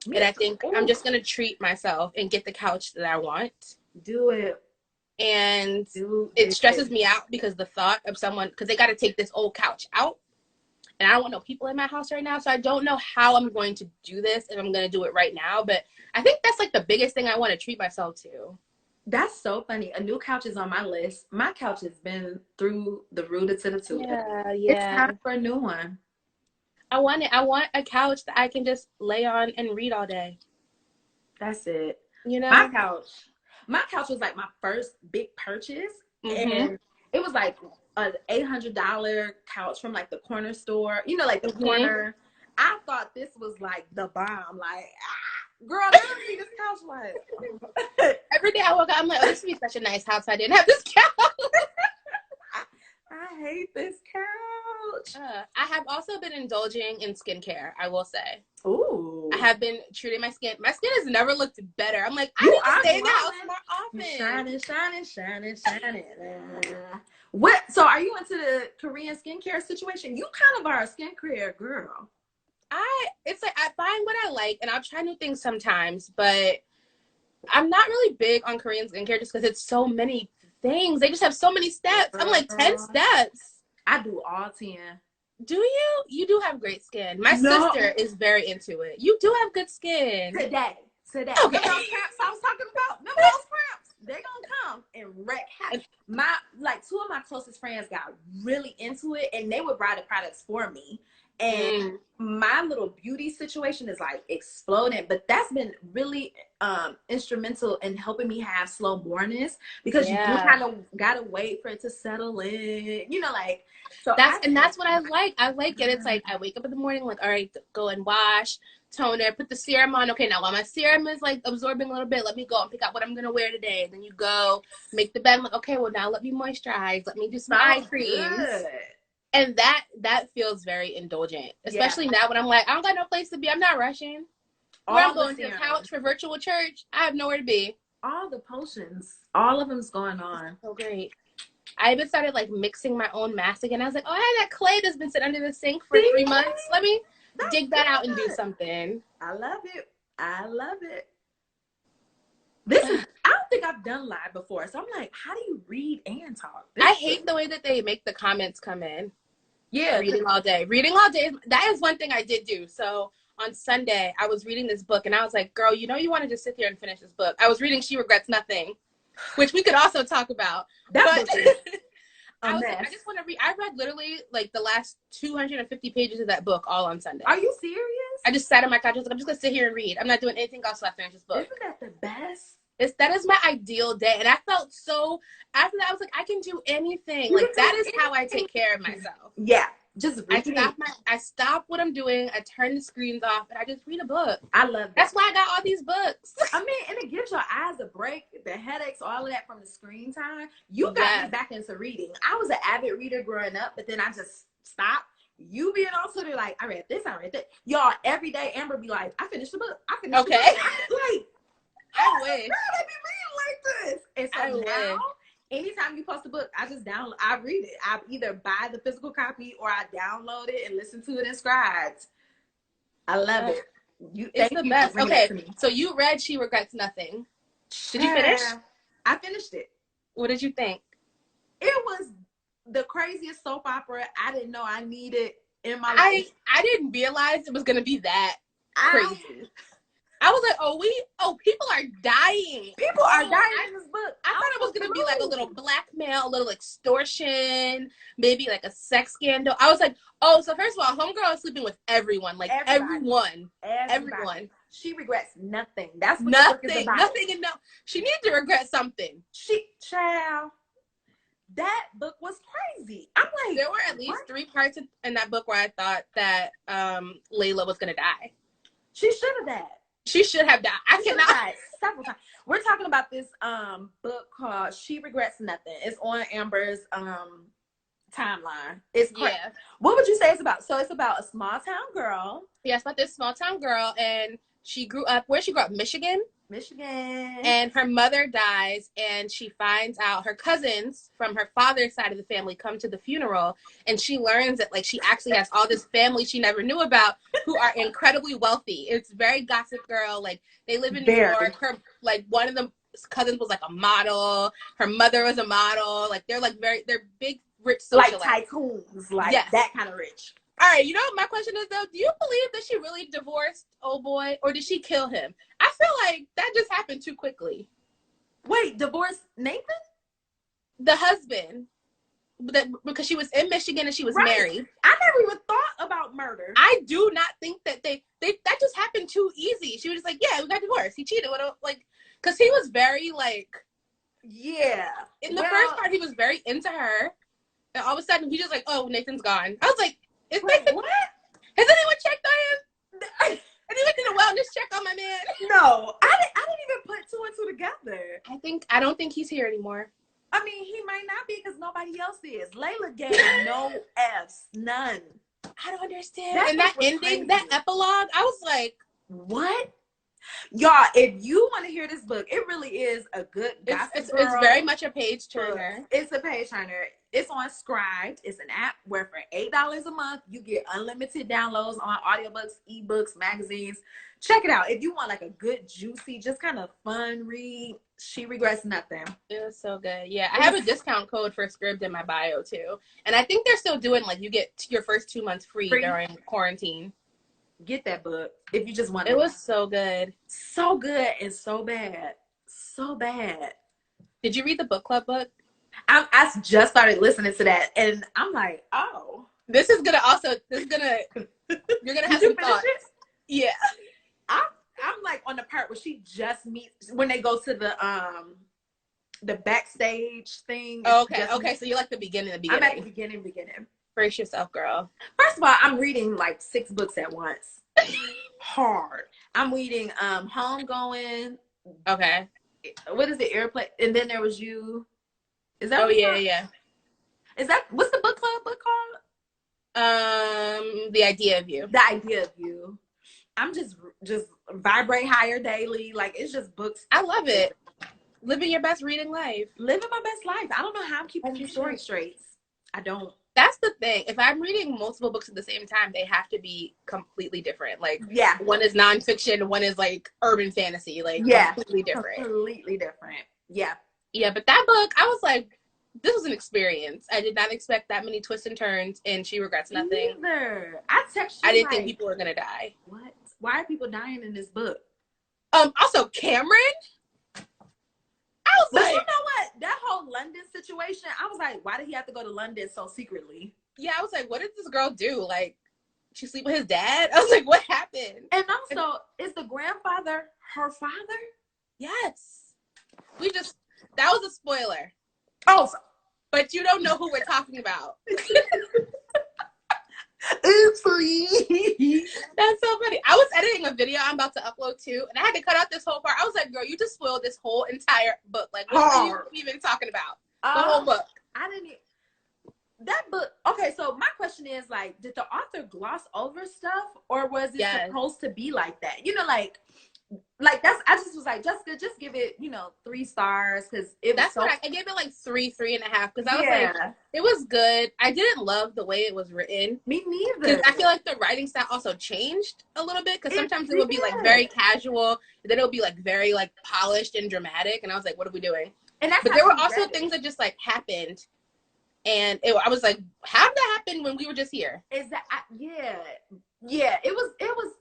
Speaker 2: And I think I'm just going to treat myself and get the couch that I want.
Speaker 1: Do it.
Speaker 2: And it stresses me out because the thought of someone, because they got to take this old couch out. And I don't want no people in my house right now. So I don't know how I'm going to do this, if I'm going to do it right now. But I think that's like the biggest thing I want to treat myself to.
Speaker 1: That's so funny. A new couch is on my list. My couch has been through the rooter to the tutor.
Speaker 2: Yeah.
Speaker 1: It's time for a new one.
Speaker 2: I want a couch that I can just lay on and read all day.
Speaker 1: That's it.
Speaker 2: You know?
Speaker 1: My couch was like my first big purchase. Mm-hmm. And it was like an $800 couch from like the corner store. You know, like the corner. I thought this was like the bomb. Like, girl, I never see this couch like.
Speaker 2: Every day I woke up, I'm like, oh, this would be such a nice house if I didn't have this couch.
Speaker 1: I hate this couch.
Speaker 2: I have also been indulging in skincare, I will say.
Speaker 1: Ooh.
Speaker 2: I have been treating my skin. My skin has never looked better. I'm like, I need to stay in the house more often.
Speaker 1: Shining. What? So are you into the Korean skincare situation? You kind of are a skincare girl.
Speaker 2: It's like I find what I like, and I'll try new things sometimes, but I'm not really big on Korean skincare just because it's so many things. They just have so many steps. I'm like 10 steps.
Speaker 1: I do all 10.
Speaker 2: Do you? You do have great skin. My sister is very into it. You do have good skin.
Speaker 1: Today. Okay. Those cramps I was talking about. Remember those cramps? They're gonna come and wreck havoc. Two of my closest friends got really into it, and they would buy the products for me. And my little beauty situation is like exploding, but that's been really instrumental in helping me have slow mornings, because you do kind of gotta wait for it to settle in, you know, like. So
Speaker 2: that's what I like. I like it. It's like I wake up in the morning, like, all right, go and wash, toner, put the serum on. Okay, now while my serum is like absorbing a little bit, let me go and pick out what I'm gonna wear today. Then you go make the bed. Like, okay, well now let me moisturize. Let me do some eye creams. Good. And that feels very indulgent, especially now when I'm like, I don't got no place to be. I'm not rushing. Where I'm going to the couch for virtual church, I have nowhere to be.
Speaker 1: All the potions, all of them's going on.
Speaker 2: So great. I even started like mixing my own mask again. I was like, oh, I have that clay that's been sitting under the sink for 3 months. Let me dig that out and do something.
Speaker 1: I love it. This is, I don't think I've done live before. So I'm like, how do you read and talk?
Speaker 2: I hate the way that they make the comments come in.
Speaker 1: Yeah.
Speaker 2: Reading all day. Reading all day. That is one thing I did do. So on Sunday, I was reading this book, and I was like, girl, you know you want to just sit there and finish this book. I was reading She Regrets Nothing, which we could also talk about.
Speaker 1: That book is
Speaker 2: I was like, I just want to read. I read literally like the last 250 pages of that book all on Sunday.
Speaker 1: Are you serious?
Speaker 2: I just sat on my couch. I was like, I'm just going to sit here and read. I'm not doing anything else till I finish this book.
Speaker 1: Isn't that the best?
Speaker 2: That is my ideal day. And I felt so, after that, I was like, I can do anything. Like, that is how I take care of myself.
Speaker 1: Yeah. Just read.
Speaker 2: I stop what I'm doing. I turn the screens off, and I just read a book.
Speaker 1: I love that.
Speaker 2: That's why I got all these books.
Speaker 1: I mean, and it gives your eyes a break. The headaches, all of that from the screen time. You got me back into reading. I was an avid reader growing up, but then I just stopped. You being on Twitter like, I read this, I read that. Y'all, every day Amber be like, I finished the book. I finished the book. Like,
Speaker 2: I wish.
Speaker 1: Girl, they be reading like this. And so now, anytime you post a book, I just I read it. I either buy the physical copy or I download it and listen to it inscribed. I love it.
Speaker 2: It's the best. Okay, so you read She Regrets Nothing. Did you finish?
Speaker 1: I finished it.
Speaker 2: What did you think?
Speaker 1: It was the craziest soap opera I didn't know I needed in my life.
Speaker 2: I didn't realize it was going to be that crazy. I was like, people are dying.
Speaker 1: People are dying in this book.
Speaker 2: I thought it was going to be like a little blackmail, a little extortion, maybe like a sex scandal. I was like, so first of all, homegirl is sleeping with everyone. Like everyone. She regrets
Speaker 1: nothing. That's what
Speaker 2: nothing.
Speaker 1: The book is about.
Speaker 2: Nothing. And no, she needs to regret something.
Speaker 1: Child. That book was crazy. I'm like,
Speaker 2: there were at least 3 parts in that book where I thought that Layla was going to die.
Speaker 1: She should have died.
Speaker 2: She should have died. I cannot.
Speaker 1: Died several times. We're talking about this book called She Regrets Nothing. It's on Amber's timeline. It's crazy. Yeah. What would you say it's about? So it's about a small town girl.
Speaker 2: Yeah, it's about this small town girl, and she grew up. Where she grew up? Michigan. And her mother dies, and she finds out her cousins from her father's side of the family come to the funeral, and she learns that like she actually has all this family she never knew about who are incredibly wealthy. It's very Gossip Girl. Like they live in New York. Her like one of the cousins was like a model. Her mother was a model. Like they're big rich socialites.
Speaker 1: Like tycoons, like that kind of rich.
Speaker 2: All right, you know what my question is though? Do you believe that she really divorced old boy, or did she kill him? I feel like that just happened too quickly.
Speaker 1: Wait, divorced Nathan?
Speaker 2: The husband. Because she was in Michigan and she was married.
Speaker 1: I never even thought about murder.
Speaker 2: I do not think that that just happened too easy. She was just like, yeah, we got divorced. He cheated. Because he was very like,
Speaker 1: yeah.
Speaker 2: In the first part, he was very into her, and all of a sudden he just like, oh, Nathan's gone. I was like, Nathan, what? Has anyone checked on him? Anyone did a wellness check on my man?
Speaker 1: No, I didn't even put 2 and 2 together.
Speaker 2: I don't think he's here anymore.
Speaker 1: I mean, he might not be because nobody else is. Layla gave no F's, none.
Speaker 2: I don't understand. And that ending, crazy. That epilogue, I was like,
Speaker 1: what? Y'all, if you want to hear this book, it really is a good
Speaker 2: It's very much a page turner.
Speaker 1: It's a page turner. It's on Scribd. It's an app where for $8 a month, you get unlimited downloads on audiobooks, ebooks, magazines. Check it out. If you want like a good, juicy, just kind of fun read, She Regrets Nothing.
Speaker 2: It was so good. Yeah, I have a discount code for Scribd in my bio too. And I think they're still doing like you get your first 2 months free during quarantine.
Speaker 1: Get that book if you just want
Speaker 2: it. It was so good.
Speaker 1: So good and so bad. So bad.
Speaker 2: Did you read the book club book?
Speaker 1: I just started listening to that and I'm like, oh.
Speaker 2: You're gonna have some thoughts. Yeah.
Speaker 1: I'm like on the part where she just meets when they go to the backstage thing.
Speaker 2: Okay. So you like the beginning.
Speaker 1: I'm at the beginning.
Speaker 2: Brace yourself, girl.
Speaker 1: First of all, I'm reading like 6 books at once. Hard. I'm reading Homegoing.
Speaker 2: Okay.
Speaker 1: What is the airplane? And then there was you. Is that?
Speaker 2: Oh yeah.
Speaker 1: Is that what's the book club book
Speaker 2: called? The Idea of You.
Speaker 1: The Idea of You. I'm just vibrate higher daily. Like it's just books.
Speaker 2: I love it. Living your best reading life.
Speaker 1: Living my best life. I don't know how I'm keeping these stories straight. I don't.
Speaker 2: That's the thing. If I'm reading multiple books at the same time, they have to be completely different. Like,
Speaker 1: yeah,
Speaker 2: one is nonfiction, one is like urban fantasy. Like, completely different.
Speaker 1: Completely different. Yeah.
Speaker 2: Yeah, but that book, I was like, this was an experience. I did not expect that many twists and turns, and she regrets nothing.
Speaker 1: Neither. I text you.
Speaker 2: I didn't think people were gonna die.
Speaker 1: What? Why are people dying in this book?
Speaker 2: Also Cameron. I was
Speaker 1: but
Speaker 2: like,
Speaker 1: you know what? That whole London situation, I was like, why did he have to go to London so secretly?
Speaker 2: Yeah, I was like, what did this girl do? Like, she sleep with his dad? I was like, what happened?
Speaker 1: And also, is the grandfather her father?
Speaker 2: Yes. That was a spoiler.
Speaker 1: Oh,
Speaker 2: but you don't know who we're talking about.
Speaker 1: Oopsie.
Speaker 2: That's so funny. I was editing a video I'm about to upload too, and I had to cut out this whole part. I was like, girl, you just spoiled this whole entire book. Like, what are you even talking about? The whole book.
Speaker 1: I didn't that book. Okay, so my question is, like, did the author gloss over stuff, or was it supposed to be like that? You know, like that's. I just was like, Jessica, just give it, 3 stars, because
Speaker 2: that's what I gave it like 3.5, because I was like, it was good. I didn't love the way it was written.
Speaker 1: Me neither.
Speaker 2: Because I feel like the writing style also changed a little bit. Because sometimes it would be like very casual, and then it would be like very like polished and dramatic, and I was like, what are we doing? But there were also things that just like happened. And I was like, how did that happen when we were just here?
Speaker 1: Yeah. It was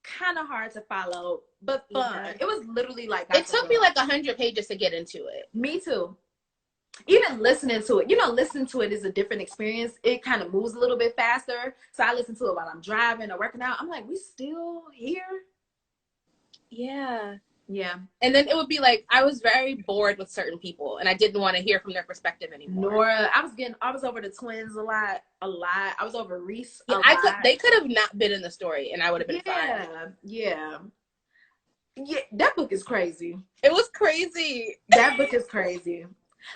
Speaker 1: kind of hard to follow, but fun. Yeah. It was literally like
Speaker 2: it took me like 100 pages to get into it.
Speaker 1: Me too. Even listening to it, listening to it is a different experience. It kind of moves a little bit faster. So I listen to it while I'm driving or working out. I'm like, we still here?
Speaker 2: Yeah.
Speaker 1: Yeah.
Speaker 2: And then it would be like, I was very bored with certain people, and I didn't want to hear from their perspective anymore.
Speaker 1: Nora, I was over the twins a lot. I was over Reese a lot.
Speaker 2: They could have not been in the story, and I would have been fine.
Speaker 1: Yeah. That book is crazy.
Speaker 2: It was crazy.
Speaker 1: That book is crazy.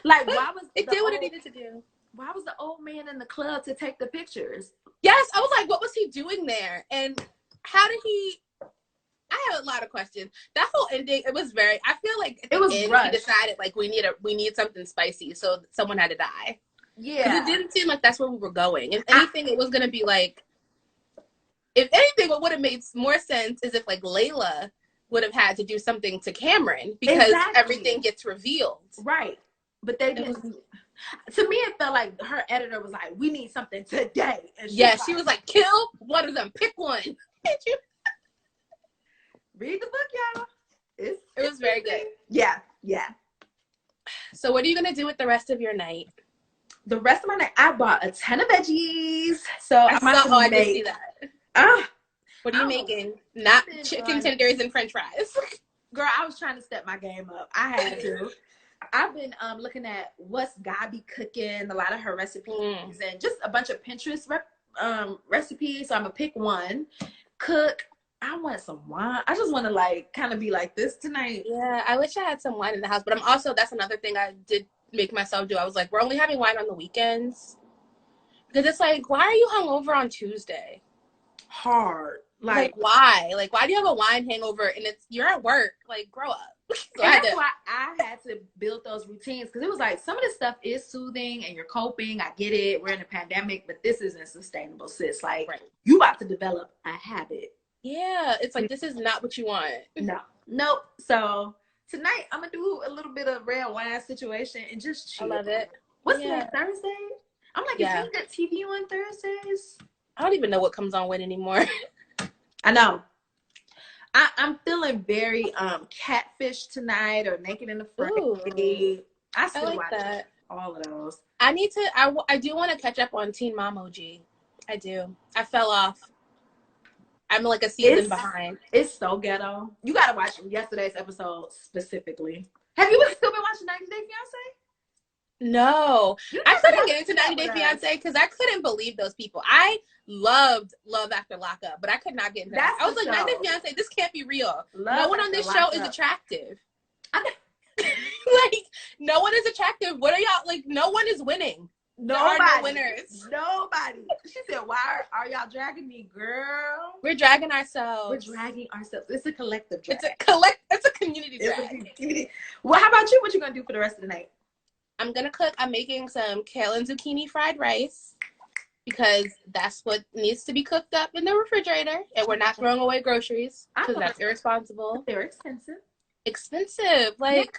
Speaker 1: Like, why was
Speaker 2: it did what it needed to do?
Speaker 1: Why was the old man in the club to take the pictures?
Speaker 2: Yes, I was like, what was he doing there? And how did he? I have a lot of questions. That whole ending, it was very. I feel like it was rushed. He decided like we need something spicy, so someone had to die.
Speaker 1: Yeah,
Speaker 2: it didn't seem like that's where we were going. If anything, it was gonna be like. If anything, what would have made more sense is if like Layla would have had to do something to Cameron, because everything gets revealed.
Speaker 1: Right, but they didn't. To me, it felt like her editor was like, "We need something today." And
Speaker 2: she was like, "Kill one of them. Pick one."
Speaker 1: Read the book, y'all.
Speaker 2: It was very good.
Speaker 1: Yeah.
Speaker 2: So what are you going to do with the rest of your night?
Speaker 1: The rest of my night, I bought a ton of veggies. So I
Speaker 2: did see that. What are you making? Not chicken tenders and french fries.
Speaker 1: Girl, I was trying to step my game up. I had to. I've been looking at what's Gabi cooking, a lot of her recipes, and just a bunch of Pinterest recipes. So I'm going to pick one, cook. I want some wine. I just want to like kind of be like this tonight.
Speaker 2: Yeah, I wish I had some wine in the house, but that's another thing I did make myself do. I was like, we're only having wine on the weekends. Because it's like, why are you hungover on Tuesday?
Speaker 1: Hard.
Speaker 2: Like why? Like, why do you have a wine hangover and you're at work? Like, grow up.
Speaker 1: So that's why I had to build those routines, because it was like some of this stuff is soothing and you're coping. I get it. We're in a pandemic, but this isn't sustainable, sis. Like, you about to develop a habit.
Speaker 2: Yeah, it's like, this is not what you want.
Speaker 1: Nope. So tonight I'm gonna do a little bit of red wine situation and just chill.
Speaker 2: I love it.
Speaker 1: What's today, Thursday? I'm like, is there good TV on Thursdays?
Speaker 2: I don't even know what comes on when anymore.
Speaker 1: I know. I'm feeling very Catfish tonight, or Naked and Afraid. I still
Speaker 2: like
Speaker 1: watch
Speaker 2: that.
Speaker 1: All of those.
Speaker 2: I do want to catch up on Teen Mom OG. I do. I fell off. I'm like a season behind.
Speaker 1: It's so ghetto. You gotta watch yesterday's episode specifically. Have you still been watching 90 Day Fiancé?
Speaker 2: No. I couldn't get into 90 Day Fiancé because I couldn't believe those people. I loved Love After Lockup, but I could not get into that. I was like, 90 Day Fiancé, this can't be real. No one on this show is attractive. Like, no one is attractive. What are y'all, like, no one is winning.
Speaker 1: Nobody.
Speaker 2: There are no winners.
Speaker 1: Nobody. She said, why are y'all dragging me, girl?
Speaker 2: We're dragging ourselves.
Speaker 1: We're dragging ourselves. It's a collective drag.
Speaker 2: It's a community drag.
Speaker 1: Well, how about you? What you gonna do for the rest of the night?
Speaker 2: I'm gonna cook. I'm making some kale and zucchini fried rice, because that's what needs to be cooked up in the refrigerator, and we're not throwing away groceries because that's irresponsible.
Speaker 1: They're expensive.
Speaker 2: Like,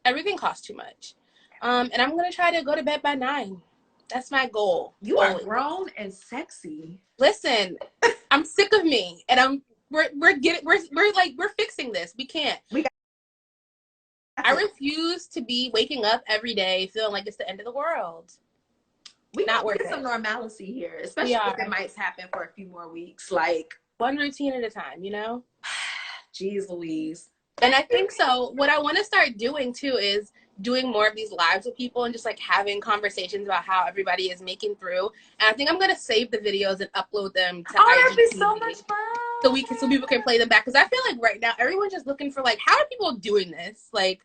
Speaker 2: Everything costs too much. And I'm going to try to go to bed by 9. That's my goal.
Speaker 1: You are grown and sexy.
Speaker 2: Listen, I'm sick of me, and we're fixing this. We can't. I refuse to be waking up every day feeling like it's the end of the world.
Speaker 1: We not worth some normalcy here, especially if it might happen for a few more weeks. Like
Speaker 2: one routine at a time, you know?
Speaker 1: Jeez Louise.
Speaker 2: And I think so. What I want to start doing too is doing more of these lives with people and just like having conversations about how everybody is making through. And I think I'm gonna save the videos and upload them to IGTV.
Speaker 1: That'd be so much fun.
Speaker 2: So people can play them back. Because I feel like right now everyone's just looking for like, how are people doing this? Like,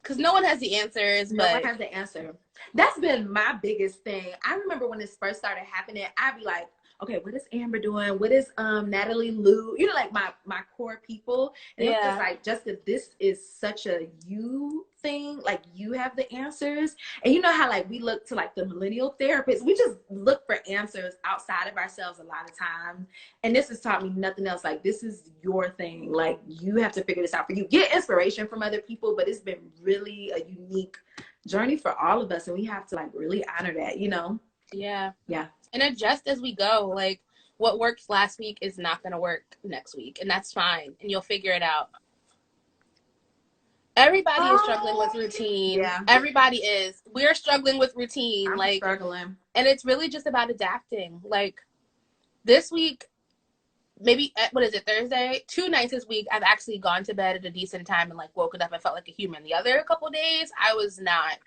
Speaker 2: because no one has the answers.
Speaker 1: No one has the answer. That's been my biggest thing. I remember when this first started happening, I'd be like, okay, what is Amber doing? What is Natalie Lou? You know, like my core people. And it was just like, Jessica, this is such a you thing. Like, you have the answers. And you know how like we look to like the millennial therapists. We just look for answers outside of ourselves a lot of times. And this has taught me nothing else. Like, this is your thing. Like, you have to figure this out for you. Get inspiration from other people, but it's been really a unique journey for all of us. And we have to like really honor that, you know?
Speaker 2: Yeah.
Speaker 1: Yeah.
Speaker 2: And adjust as we go. Like, what worked last week is not going to work next week. And that's fine. And you'll figure it out. Everybody is struggling with routine.
Speaker 1: Yeah.
Speaker 2: Everybody is. We're struggling with routine.
Speaker 1: I'm struggling.
Speaker 2: And it's really just about adapting. Like, this week, maybe, what is it, Thursday? 2 nights this week, I've actually gone to bed at a decent time and, like, woken up and felt like a human. The other couple days, I was not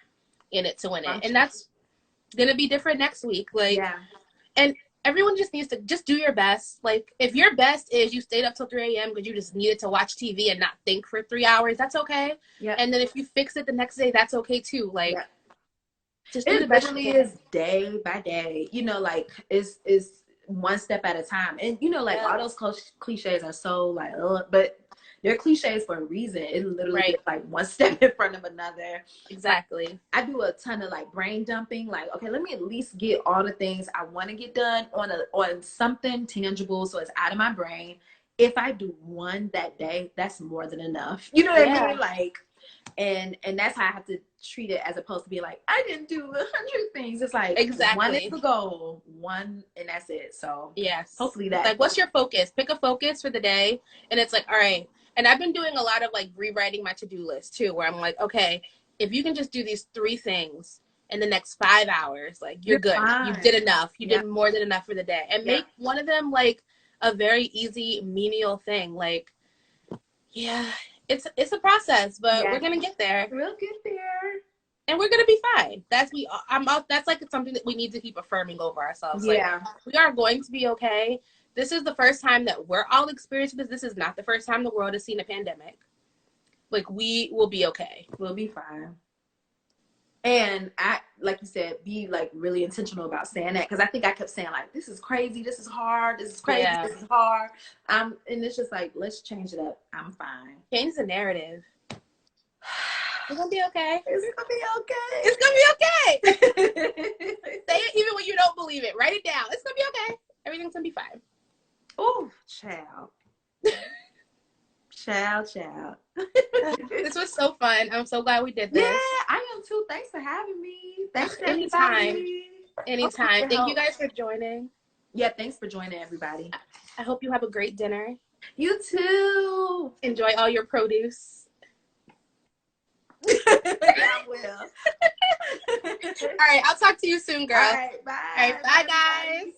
Speaker 2: in it to win it. And that's gonna be different next week. Like, and everyone just needs to just do your best. Like, if your best is you stayed up till 3 a.m. because you just needed to watch TV and not think for 3 hours, that's okay.
Speaker 1: Yeah.
Speaker 2: And then if you fix it the next day, that's okay too. Like, just do
Speaker 1: it
Speaker 2: the best
Speaker 1: literally is day by day. You know, like it's one step at a time. And you know, like all those cliches are so like, but they're cliches for a reason. It literally is like one step in front of another.
Speaker 2: Exactly.
Speaker 1: I do a ton of like brain dumping. Like, okay, let me at least get all the things I want to get done on something tangible, so it's out of my brain. If I do one that day, that's more than enough. You know what I mean? Like, and that's how I have to treat it, as opposed to be like, I didn't do 100 things. It's like one is the goal, one, and that's it. So hopefully that.
Speaker 2: Like, what's your focus? Pick a focus for the day, and it's like, all right. And I've been doing a lot of like rewriting my to-do list too, where I'm like, okay, if you can just do these 3 things in the next 5 hours, like you're good. Fine. You did enough. You did more than enough for the day. And make one of them like a very easy menial thing. Like, it's a process, but we're gonna get there.
Speaker 1: We'll get there.
Speaker 2: And we're gonna be fine. That's like something that we need to keep affirming over ourselves. Like, we are going to be okay. This is the first time that we're all experiencing this. This is not the first time the world has seen a pandemic. Like, we will be okay.
Speaker 1: We'll be fine. And like you said, be like really intentional about saying that. Because I think I kept saying like, this is crazy. This is hard. This is crazy. This is hard. And it's just like, let's change it up. I'm fine.
Speaker 2: Change the narrative. It's going to be okay.
Speaker 1: It's going to be okay.
Speaker 2: It's going to be okay. Say it even when you don't believe it. Write it down. It's going to be okay. Everything's going to be fine.
Speaker 1: Oh, child. Child.
Speaker 2: This was so fun. I'm so glad we did this.
Speaker 1: Yeah, I am too. Thanks for having me. Thanks for
Speaker 2: Anytime.
Speaker 1: me.
Speaker 2: Anytime. Thank you guys for joining.
Speaker 1: Yeah, thanks for joining, everybody.
Speaker 2: I hope you have a great dinner.
Speaker 1: You too.
Speaker 2: Enjoy all your produce.
Speaker 1: I will.
Speaker 2: All right, I'll talk to you soon, girl.
Speaker 1: All right, bye.
Speaker 2: All right, bye, guys.